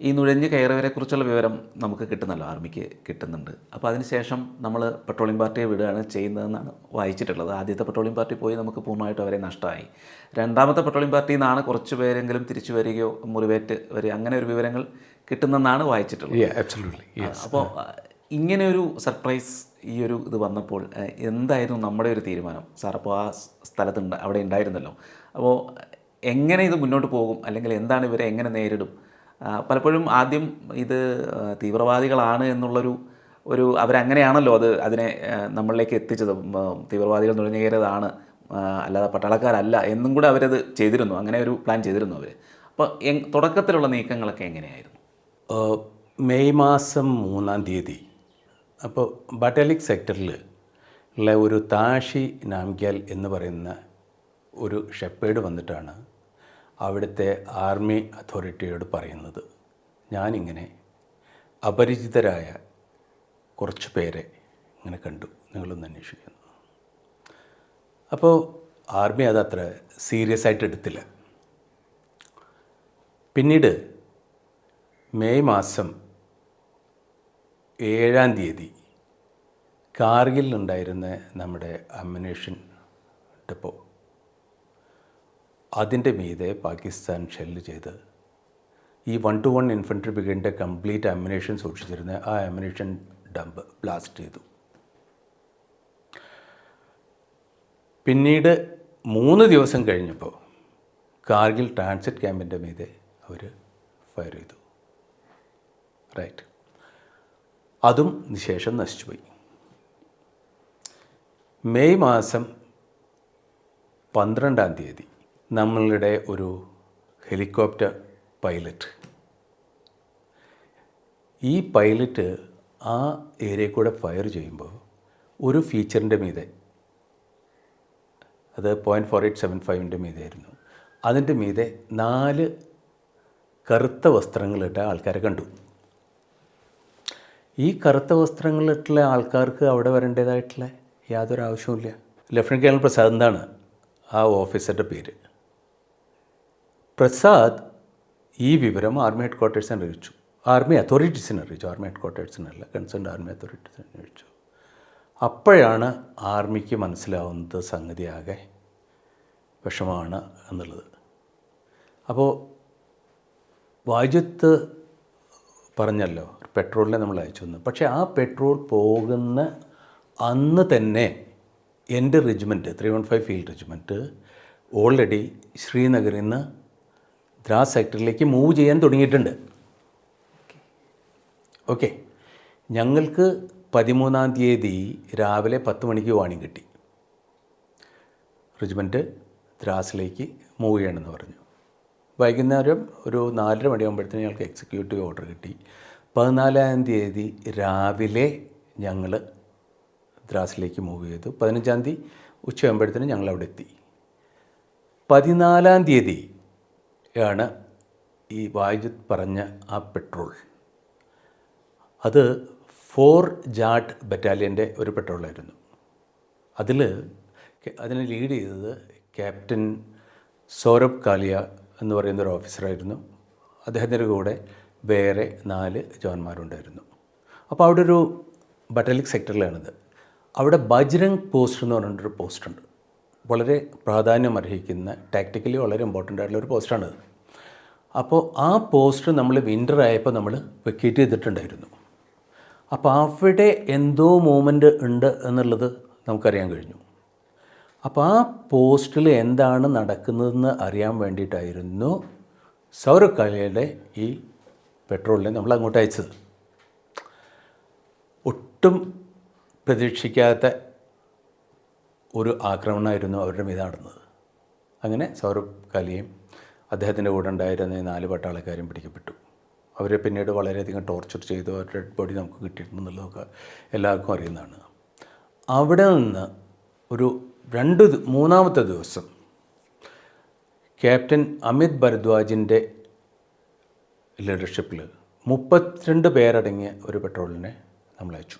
ഈ നുഴഞ്ഞ് കയറിയവരെക്കുറിച്ചുള്ള വിവരം നമുക്ക് കിട്ടുന്നല്ലോ, ആർമിക്ക് കിട്ടുന്നുണ്ട്. അപ്പോൾ അതിനുശേഷം നമ്മൾ പെട്രോളിയം പാർട്ടിയെ വിടുകയാണ് ചെയ്യുന്നതെന്നാണ് വായിച്ചിട്ടുള്ളത്. ആദ്യത്തെ പെട്രോളിയം പാർട്ടി പോയി നമുക്ക് പൂർണ്ണമായിട്ടും അവരെ നഷ്ടമായി. രണ്ടാമത്തെ പെട്രോളിയം പാർട്ടിയിൽ നിന്നാണ് കുറച്ച് പേരെങ്കിലും തിരിച്ചു വരികയോ മുറിവേറ്റ് വരിക, അങ്ങനെ ഒരു വിവരങ്ങൾ കിട്ടുന്നെന്നാണ് വായിച്ചിട്ടുള്ളത്. അപ്പോൾ ഇങ്ങനെ ഒരു സർപ്രൈസ് ഈ ഒരു ഇത് വന്നപ്പോൾ എന്തായിരുന്നു നമ്മുടെ ഒരു തീരുമാനം? സാർ അപ്പോൾ ആ സ്ഥലത്തുണ്ട്, അവിടെ ഉണ്ടായിരുന്നല്ലോ. അപ്പോൾ എങ്ങനെ ഇത് മുന്നോട്ട് പോകും, അല്ലെങ്കിൽ എന്താണ് ഇവരെ എങ്ങനെ നേരിടും? പലപ്പോഴും ആദ്യം ഇത് തീവ്രവാദികളാണ് എന്നുള്ളൊരു അവരങ്ങനെയാണല്ലോ അതിനെ നമ്മളിലേക്ക് എത്തിച്ചത്. തീവ്രവാദികൾ നുഴഞ്ഞു കയറിയതാണ്, അല്ലാതെ പട്ടാളക്കാരല്ല എന്നും കൂടെ അവരത് ചെയ്തിരുന്നു, അങ്ങനെ ഒരു പ്ലാൻ ചെയ്തിരുന്നു അവർ. അപ്പോൾ തുടക്കത്തിലുള്ള നീക്കങ്ങളൊക്കെ എങ്ങനെയായിരുന്നു? മെയ് മാസം 3-ാം തീയതി അപ്പോൾ ബട്ടാലിക് സെക്ടറിൽ ഉള്ള ഒരു താഷി നാംഗ്യാൽ എന്ന് പറയുന്ന ഒരു ഷെപ്പേഡ് വന്നിട്ടാണ് അവിടുത്തെ ആർമി അതോറിറ്റിയോട് പറയുന്നത്, ഞാനിങ്ങനെ അപരിചിതരായ കുറച്ച് പേരെ ഇങ്ങനെ കണ്ടു, നിങ്ങളൊന്ന് അന്വേഷിക്കുന്നു. അപ്പോൾ ആർമി അതത്ര സീരിയസ് ആയിട്ട് എടുത്തില്ല. പിന്നീട് മെയ് മാസം 7-ാം തീയതി കാർഗിലുണ്ടായിരുന്ന നമ്മുടെ അമ്മുനേഷൻ ഡെപ്പോ, അതിൻ്റെ മീതെ പാകിസ്ഥാൻ ഷെല്ല് ചെയ്ത് ഈ 1-to-1 ഇൻഫൻട്രി ബ്രിഗേഡിൻ്റെ കംപ്ലീറ്റ് അമ്മുനേഷൻ സൂക്ഷിച്ചിരുന്ന ആ അമ്മുനേഷൻ ഡംപ് ബ്ലാസ്റ്റ് ചെയ്തു. പിന്നീട് 3 ദിവസം കഴിഞ്ഞപ്പോൾ കാർഗിൽ ട്രാൻസിറ്റ് ക്യാമ്പിൻ്റെ മീതെ അവർ ഫയർ ചെയ്തു. റൈറ്റ്, അതും നിശേഷം നശിച്ചുപോയി. മെയ് മാസം 12-ാം തീയതി നമ്മളുടെ ഒരു ഹെലികോപ്റ്റർ പൈലറ്റ്, ഈ പൈലറ്റ് ആ ഏരിയയിൽ കൂടെ ഫയർ ചെയ്യുമ്പോൾ ഒരു ഫീച്ചറിൻ്റെ മീതെ, അത് 0.4875-ൻ്റെ മീതെയായിരുന്നു, അതിൻ്റെ മീതെ 4 കറുത്ത വസ്ത്രങ്ങളിട്ട ആൾക്കാരെ കണ്ടു. ഈ കറുത്ത വസ്ത്രങ്ങളിട്ടുള്ള ആൾക്കാർക്ക് അവിടെ വരേണ്ടതായിട്ടുള്ള യാതൊരു ആവശ്യവുമില്ല. ലഫ്റ്റനൻറ്റ് കേണൽ പ്രസാദ് എന്നാണ് ആ ഓഫീസറുടെ പേര്. പ്രസാദ് ഈ വിവരം ആർമി ഹെഡ് ക്വാർട്ടേഴ്സിനെ അറിയിച്ചു, ആർമി അതോറിറ്റീസിനെ അറിയിച്ചു, ആർമി ഹെഡ് ക്വാർട്ടേഴ്സിനല്ല, കൺസേൺഡ് ആർമി അതോറിറ്റീസിനെ അറിയിച്ചു. അപ്പോഴാണ് ആർമിക്ക് മനസ്സിലാവുന്നത് സംഗതി ആകെ വിഷമമാണ് എന്നുള്ളത്. അപ്പോൾ വാജ്യത്ത് പറഞ്ഞല്ലോ പെട്രോളിനെ നമ്മൾ അയച്ചു എന്ന്. പക്ഷേ ആ പെട്രോൾ പോകുന്ന അന്ന് തന്നെ എൻ്റെ റെജിമെൻറ്റ് 315 ഫീൽഡ് റെജിമെൻറ്റ് ഓൾറെഡി ശ്രീനഗറിൽ നിന്ന് ദ്രാസ് സെക്ടറിലേക്ക് മൂവ് ചെയ്യാൻ തുടങ്ങിയിട്ടുണ്ട്. ഓക്കെ, ഞങ്ങൾക്ക് 13-ാം തീയതി രാവിലെ 10 മണിക്ക് വാണിംഗ് കിട്ടി, റെജിമെൻറ്റ് ദ്രാസിലേക്ക് മൂവ് ചെയ്യണമെന്ന് പറഞ്ഞു. വൈകുന്നേരം ഒരു 4:30 മണിയാകുമ്പോഴത്തേന് ഞങ്ങൾക്ക് എക്സിക്യൂട്ടീവ് ഓർഡർ കിട്ടി. 14-ാം തീയതി രാവിലെ ഞങ്ങൾ ദ്രാസിലേക്ക് മൂവ് ചെയ്തു. 15-ാം തീയതി ഉച്ചയാകുമ്പോഴത്തേനും ഞങ്ങളവിടെ എത്തി. 14-ാം തീയതി ആണ് ഈ വാജ്യത്ത് പറഞ്ഞ ആ പെട്രോൾ, അത് 4 ജാട്ട് ബറ്റാലിയൻ്റെ ഒരു പെട്രോളായിരുന്നു. അതിനെ ലീഡ് ചെയ്തത് ക്യാപ്റ്റൻ സൗരഭ് കാലിയ എന്ന് പറയുന്ന ഒരു ഓഫീസറായിരുന്നു. അദ്ദേഹത്തിൻ്റെ കൂടെ വേറെ 4 ജവാന്മാരുണ്ടായിരുന്നു. അപ്പോൾ അവിടെ ഒരു ബട്ടാലിക് സെക്ടറിലാണിത്. അവിടെ ബജ്രംഗ് പോസ്റ്റ് എന്ന് പറഞ്ഞിട്ടൊരു പോസ്റ്റുണ്ട്, വളരെ പ്രാധാന്യം അർഹിക്കുന്ന, ടാക്ടിക്കലി വളരെ ഇമ്പോർട്ടൻ്റ് ആയിട്ടുള്ള ഒരു പോസ്റ്റാണിത്. അപ്പോൾ ആ പോസ്റ്റ് നമ്മൾ വിൻ്റർ ആയപ്പോൾ നമ്മൾ വെക്കേറ്റ് ചെയ്തിട്ടുണ്ടായിരുന്നു. അപ്പോൾ അവിടെ എന്തോ മൂവ്മെൻറ്റ് ഉണ്ട് എന്നുള്ളത് നമുക്കറിയാൻ കഴിഞ്ഞു. അപ്പോൾ ആ പോസ്റ്റിൽ എന്താണ് നടക്കുന്നതെന്ന് അറിയാൻ വേണ്ടിയിട്ടായിരുന്നു സൗരഭ് കാലിയയുടെ ഈ പെട്രോളിനെ നമ്മൾ അങ്ങോട്ട് അയച്ചത്. ഒട്ടും പ്രതീക്ഷിക്കാത്ത ഒരു ആക്രമണമായിരുന്നു അവരുടെ മീതെ നടന്നത്. അങ്ങനെ സൗരഭ് കാലിയയും അദ്ദേഹത്തിൻ്റെ കൂടെ ഉണ്ടായിരുന്ന 4 പട്ടാളക്കാരും പിടിക്കപ്പെട്ടു. അവരെ പിന്നീട് വളരെയധികം ടോർച്ചർ ചെയ്തു, അവരുടെ ഡെഡ് ബോഡി നമുക്ക് കിട്ടിയിട്ടുണ്ടെന്നുള്ളതൊക്കെ എല്ലാവർക്കും അറിയുന്നതാണ്. അവിടെ നിന്ന് ഒരു 3-ാമത്തെ ദിവസം ക്യാപ്റ്റൻ അമിത് ഭരദ്വാജിൻ്റെ ലീഡർഷിപ്പിൽ 32 പേരടങ്ങിയ ഒരു പെട്രോളിനെ നമ്മൾ അയച്ചു.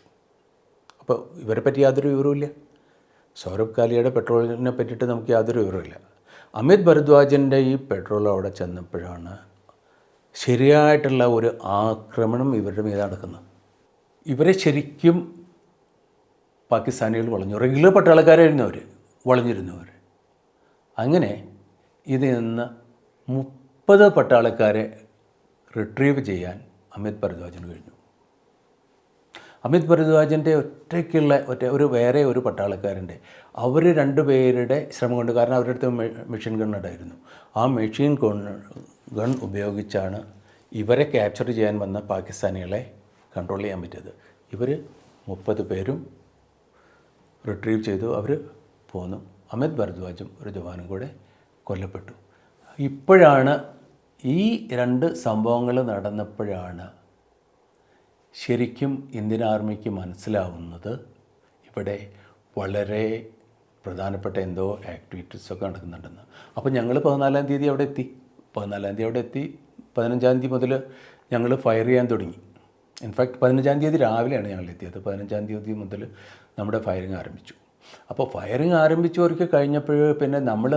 അപ്പോൾ ഇവരെ പറ്റി യാതൊരു വിവരവുമില്ല, സൗരഭ് കാലിയയുടെ പെട്രോളിനെ പറ്റിയിട്ട് നമുക്ക് യാതൊരു വിവരമില്ല. അമിത് ഭരദ്വാജിൻ്റെ ഈ പെട്രോൾ അവിടെ ചെന്നപ്പോഴാണ് ശരിയായിട്ടുള്ള ഒരു ആക്രമണം ഇവരുടെ മീതെ നടക്കുന്നത്. ഇവരെ ശരിക്കും പാകിസ്ഥാനികൾ വളഞ്ഞു. റെഗുലർ പട്ടാളക്കാരായിരുന്നു അവർ, വളഞ്ഞിരുന്നവർ. അങ്ങനെ ഇതിൽ നിന്ന് 30 പട്ടാളക്കാരെ റിട്രീവ് ചെയ്യാൻ അമിത് ഭരദ്വാജിന് കഴിഞ്ഞു. അമിത് ഭരദ്വാജിൻ്റെ ഒറ്റയ്ക്കുള്ള വേറെ ഒരു പട്ടാളക്കാരൻ്റെ അവർ 2 പേരുടെ ശ്രമം കൊണ്ട്, കാരണം അവരുടെ അടുത്ത് മെഷീൻ ഗൺ ഉണ്ടായിരുന്നു, ആ മെഷീൻ ഗൺ ഉപയോഗിച്ചാണ് ഇവരെ ക്യാപ്ചർ ചെയ്യാൻ വന്ന പാകിസ്ഥാനികളെ കൺട്രോൾ ചെയ്യാൻ പറ്റിയത്. ഇവർ 30 പേരും റിട്രീവ് ചെയ്തു, അവർ പോന്നു. അമിത് ഭരദ്വാജും ഒരു ജവാനും കൂടെ കൊല്ലപ്പെട്ടു. ഇപ്പോഴാണ് ഈ 2 സംഭവങ്ങൾ നടന്നപ്പോഴാണ് ശരിക്കും ഇന്ത്യൻ ആർമിക്ക് മനസ്സിലാവുന്നത് ഇവിടെ വളരെ പ്രധാനപ്പെട്ട എന്തോ ആക്ടിവിറ്റീസൊക്കെ നടക്കുന്നുണ്ടെന്ന്. അപ്പോൾ ഞങ്ങൾ 14-ാം തീയതി അവിടെ എത്തി. 14-ാം തീയതി അവിടെ എത്തി. 15-ാം തീയതി മുതൽ ഞങ്ങൾ ഫയർ ചെയ്യാൻ തുടങ്ങി. ഇൻഫാക്ട് 15-ാം തീയതി രാവിലെയാണ് ഞങ്ങൾ എത്തിയത്. 15-ാം തീയതി മുതൽ നമ്മുടെ ഫയറിങ് ആരംഭിച്ചു. അപ്പോൾ ഫയറിങ് ആരംഭിച്ചവർക്ക് കഴിഞ്ഞപ്പോൾ പിന്നെ നമ്മൾ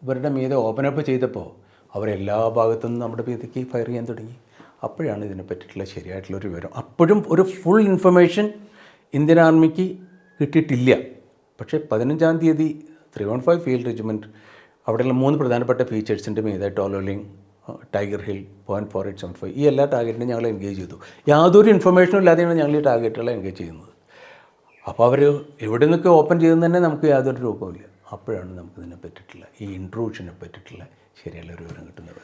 ഇവരുടെ മീതെ ഓപ്പൺ അപ്പ് ചെയ്തപ്പോൾ അവരെല്ലാ ഭാഗത്തു നിന്നും നമ്മുടെ മീതേക്ക് ഫയർ ചെയ്യാൻ തുടങ്ങി. അപ്പോഴാണ് ഇതിനെ പറ്റിയിട്ടുള്ള ശരിയായിട്ടുള്ളൊരു വിവരം. അപ്പോഴും ഒരു ഫുൾ ഇൻഫർമേഷൻ ഇന്ത്യൻ ആർമിക്ക് കിട്ടിയിട്ടില്ല. പക്ഷേ 15-ാം തീയതി 315 ഫീൽഡ് റെജിമെൻറ്റ് അവിടെയുള്ള 3 പ്രധാനപ്പെട്ട ഫീച്ചേഴ്സിൻ്റെ മീതെ ടോലോലിംഗ്, ടൈഗർ ഹിൽ, .4875 ഈ എല്ലാ ടാർഗറ്റിനും ഞങ്ങൾ എൻഗേജ് ചെയ്തു. യാതൊരു ഇൻഫർമേഷനും ഇല്ലാതെയാണ് ഞങ്ങൾ ഈ ടാർഗറ്റുകളെ എൻഗേജ് ചെയ്യുന്നത്. അപ്പോൾ അവർ എവിടെ നിന്നൊക്കെ ഓപ്പൺ ചെയ്തെന്ന് തന്നെ നമുക്ക് യാതൊരു രൂപമില്ല. അപ്പോഴാണ് നമുക്കിതിനെ പറ്റിയിട്ടുള്ള ഈ ഇൻട്രൂഷനെ പറ്റിയിട്ടുള്ള ശരിയുള്ള ഒരു വിവരം കിട്ടുന്നത്.